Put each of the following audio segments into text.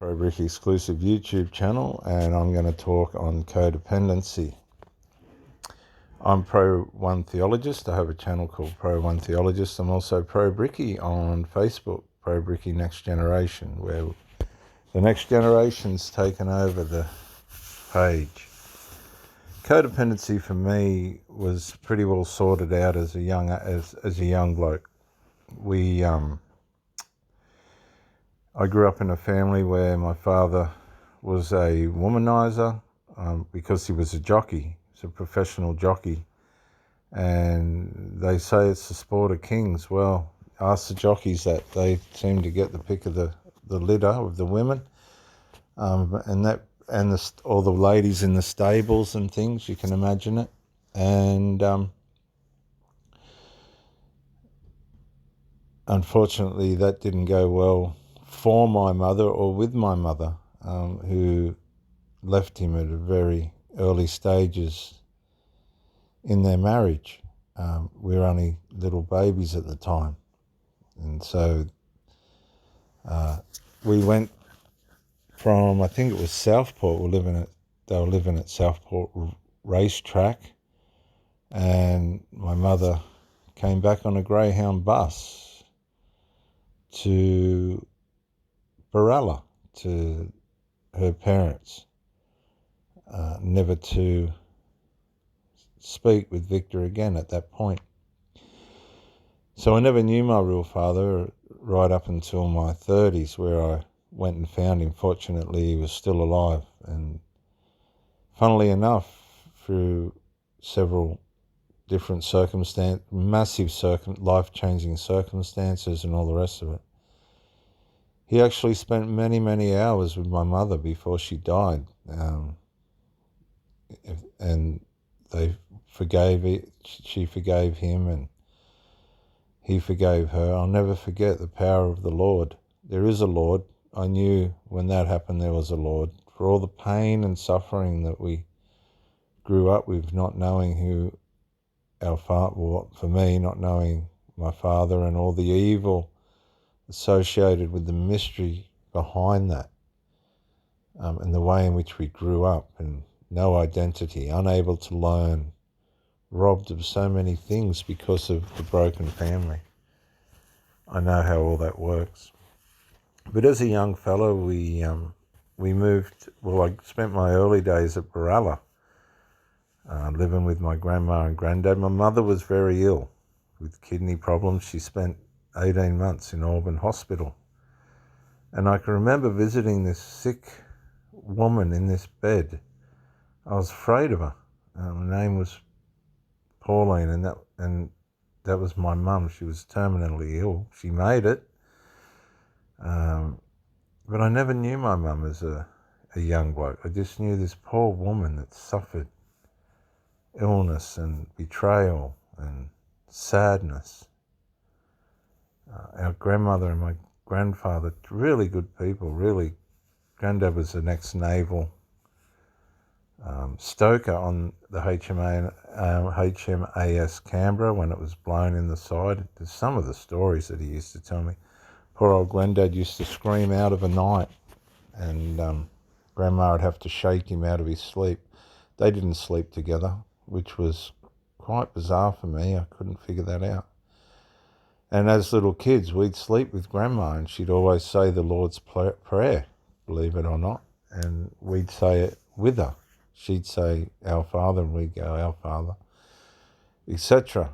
Pro Brick exclusive YouTube channel, and I'm going to talk on codependency. I'm Pro One Theologist. I have a channel called Pro One Theologist. I'm also Pro Bricky on Facebook, Pro Bricky Next Generation, where the next generation's taken over the page. Codependency for me was pretty well sorted out as a young bloke. I grew up in a family where my father was a womanizer because he was a jockey. He's a professional jockey. And they say it's the sport of kings. Well, ask the jockeys that. They seem to get the pick of the litter of the women. All the ladies in the stables and things, you can imagine it. And unfortunately, that didn't go well for my mother or with my mother, who left him at a very early stages in their marriage. We were only little babies at the time. And so we went from, I think it was Southport, they were living at Southport Racetrack, and my mother came back on a Greyhound bus to Barella, to her parents, never to speak with Victor again at that point. So I never knew my real father right up until my 30s, where I went and found him. Fortunately, he was still alive. And funnily enough, through several different life-changing circumstances and all the rest of it, he actually spent many, many hours with my mother before she died. And she forgave him, and he forgave her. I'll never forget the power of the Lord. There is a Lord. I knew when that happened there was a Lord. For all the pain and suffering that we grew up with, not knowing who for me, not knowing my father, and all the evil associated with the mystery behind that, and the way in which we grew up, and no identity, unable to learn, robbed of so many things because of the broken family. I know how all that works. But as a young fellow, we moved. Well, I spent my early days at Barella, living with my grandma and granddad. My mother was very ill with kidney problems. She spent 18 months in Auburn Hospital. And I can remember visiting this sick woman in this bed. I was afraid of her. Her name was Pauline, and that was my mum. She was terminally ill. She made it. But I never knew my mum as a young bloke. I just knew this poor woman that suffered illness and betrayal and sadness. Our grandmother and my grandfather, really good people, really. Granddad was an ex-naval stoker on the HMAS Canberra when it was blown in the side. There's some of the stories that he used to tell me. Poor old Granddad used to scream out of a night, and Grandma would have to shake him out of his sleep. They didn't sleep together, which was quite bizarre for me. I couldn't figure that out. And as little kids, we'd sleep with Grandma, and she'd always say the Lord's Prayer, believe it or not, and we'd say it with her. She'd say, Our Father, and we'd go, Our Father, etc.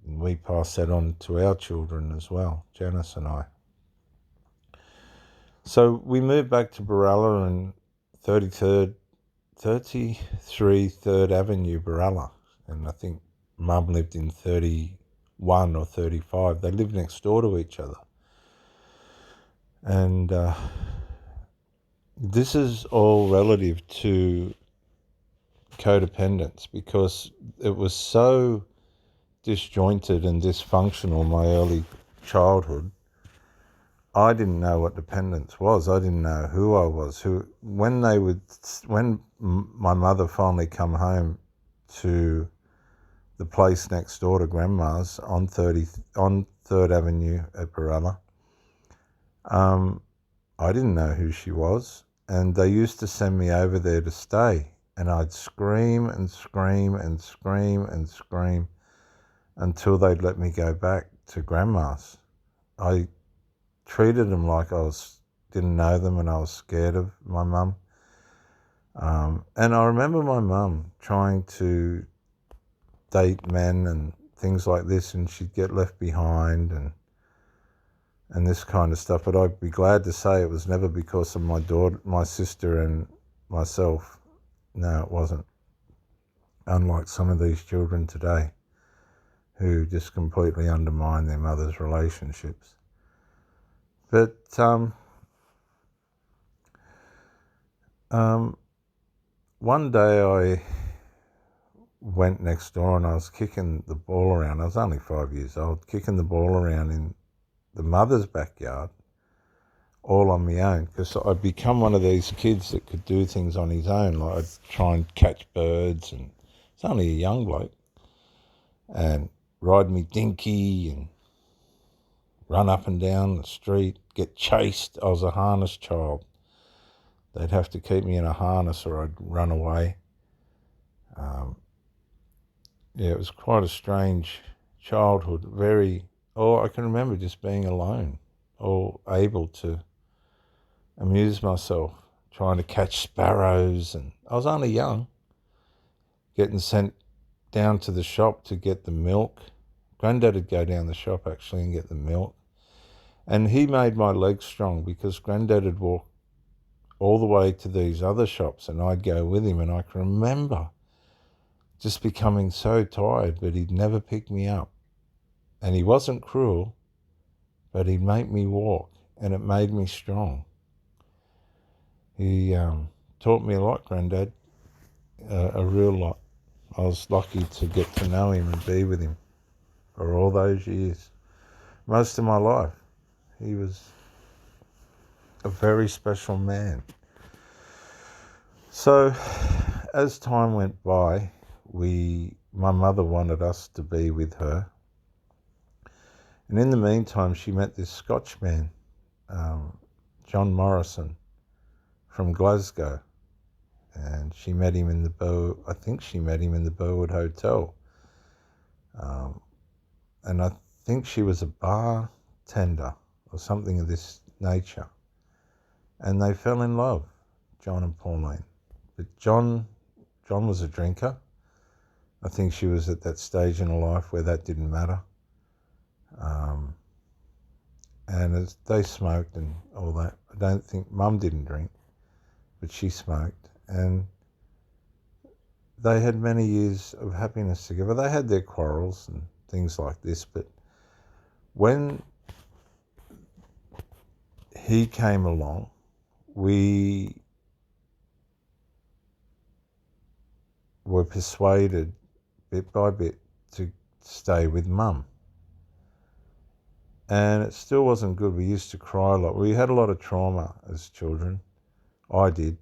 And we pass that on to our children as well, Janice and I. So we moved back to Barella and 33 3rd Avenue, Barella. And I think Mum lived in 31 or 35. They lived next door to each other. And this is all relative to codependence, because it was so disjointed and dysfunctional in my early childhood. I didn't know what dependence was. I didn't know who I was. When my mother finally come home to the place next door to Grandma's on 3rd Avenue at Barella, I didn't know who she was, and they used to send me over there to stay, and I'd scream and scream and scream and scream until they'd let me go back to Grandma's. I treated them like didn't know them and I was scared of my mum. And I remember my mum trying to date men and things like this, and she'd get left behind and this kind of stuff. But I'd be glad to say it was never because of my sister and myself. No, it wasn't. Unlike some of these children today who just completely undermine their mother's relationships. But one day I went next door and I was kicking the ball around. I was only 5 years old, kicking the ball around in the mother's backyard, all on my own, because I'd become one of these kids that could do things on his own. Like I'd try and catch birds, and it's only a young bloke, and ride me dinky and run up and down the street, get chased. I was a harness child. They'd have to keep me in a harness or I'd run away. Yeah, it was quite a strange childhood. I can remember just being alone or able to amuse myself, trying to catch sparrows. And I was only young, getting sent down to the shop to get the milk. Granddad would go down the shop actually and get the milk. And he made my legs strong because Granddad would walk all the way to these other shops and I'd go with him. And I can remember just becoming so tired, but he'd never pick me up. And he wasn't cruel, but he'd make me walk, and it made me strong. He taught me a lot, Granddad, a real lot. I was lucky to get to know him and be with him for all those years. Most of my life, he was a very special man. So, as time went by, my mother wanted us to be with her. And in the meantime, she met this Scotchman, John Morrison, from Glasgow. And she met him in the Burwood Hotel. And I think she was a bartender or something of this nature. And they fell in love, John and Pauline. But John was a drinker. I think she was at that stage in her life where that didn't matter. And as they smoked and all that. I don't think Mum didn't drink, but she smoked. And they had many years of happiness together. They had their quarrels and things like this, but when he came along, we were persuaded bit by bit to stay with Mum. And it still wasn't good. We used to cry a lot. We had a lot of trauma as children. I did.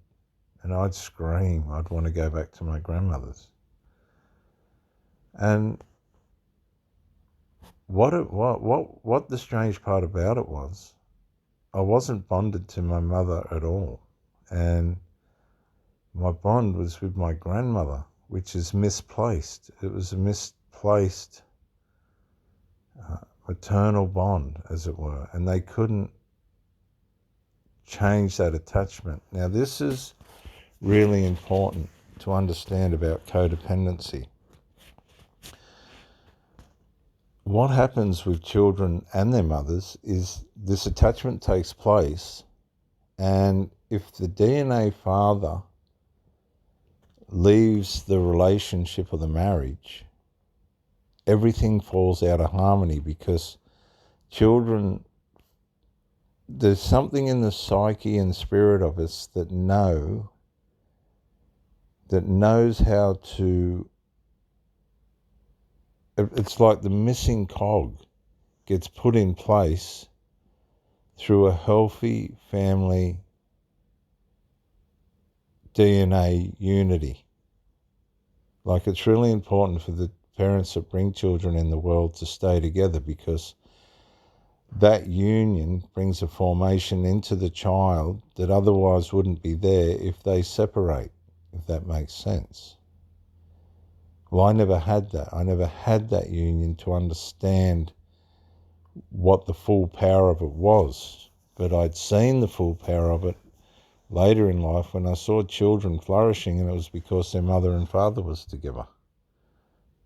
And I'd scream. I'd want to go back to my grandmother's. And what the strange part about it was, I wasn't bonded to my mother at all. And my bond was with my grandmother, which is misplaced. It was a misplaced maternal bond, as it were, and they couldn't change that attachment. Now, this is really important to understand about codependency. What happens with children and their mothers is this attachment takes place, and if the DNA father leaves the relationship or the marriage, everything falls out of harmony because children, there's something in the psyche and spirit of us that knows how to, it's like the missing cog gets put in place through a healthy family DNA unity. Like, it's really important for the parents that bring children in the world to stay together, because that union brings a formation into the child that otherwise wouldn't be there if they separate, if that makes sense. Well, I never had that. I never had that union to understand what the full power of it was. But I'd seen the full power of it later in life when I saw children flourishing, and it was because their mother and father was together.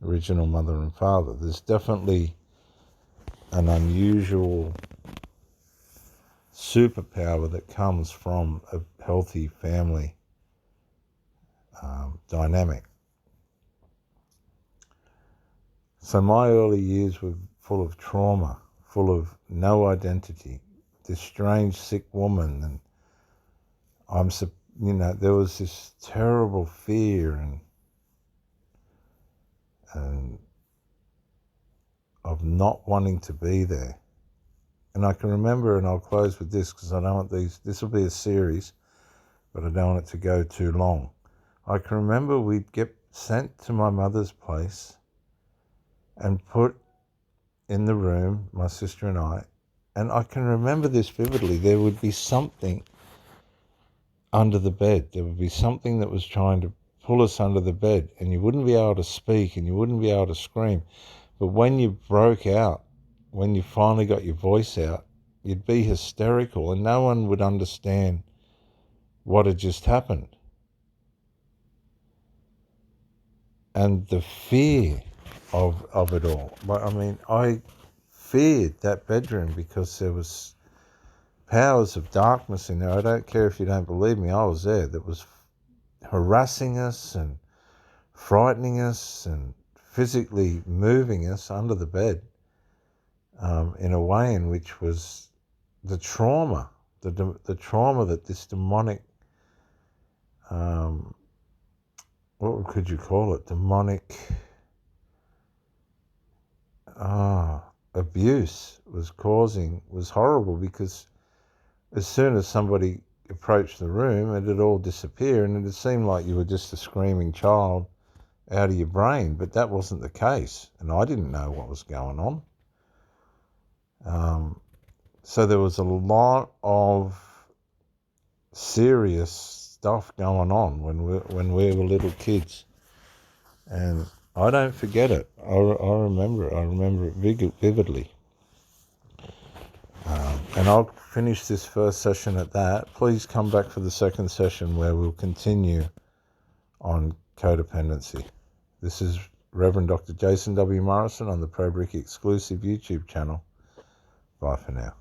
Original mother and father. There's definitely an unusual superpower that comes from a healthy family dynamic. So my early years were full of trauma, full of no identity, this strange sick woman, and there was this terrible fear and of not wanting to be there. And I can remember, and I'll close with this because I don't want this will be a series, but I don't want it to go too long. I can remember we'd get sent to my mother's place and put in the room, my sister and I can remember this vividly. There would be something under the bed. There would be something that was trying to pull us under the bed, and you wouldn't be able to speak and you wouldn't be able to scream. But when you broke out, when you finally got your voice out, you'd be hysterical and no one would understand what had just happened. And the fear of it all. I mean, I feared that bedroom because there was powers of darkness in there. I don't care if you don't believe me, I was there. That was harassing us and frightening us and physically moving us under the bed in a way in which was the trauma, the trauma that this demonic, what could you call it? Demonic abuse was causing was horrible, because as soon as somebody approached the room, it'd all disappear, and it'd seem like you were just a screaming child out of your brain. But that wasn't the case, and I didn't know what was going on. So there was a lot of serious stuff going on when we were little kids, and I don't forget it. I remember it. I remember it vividly. And I'll finish this first session at that. Please come back for the second session where we'll continue on codependency. This is Reverend Dr. Jason W. Morrison on the ProBrick exclusive YouTube channel. Bye for now.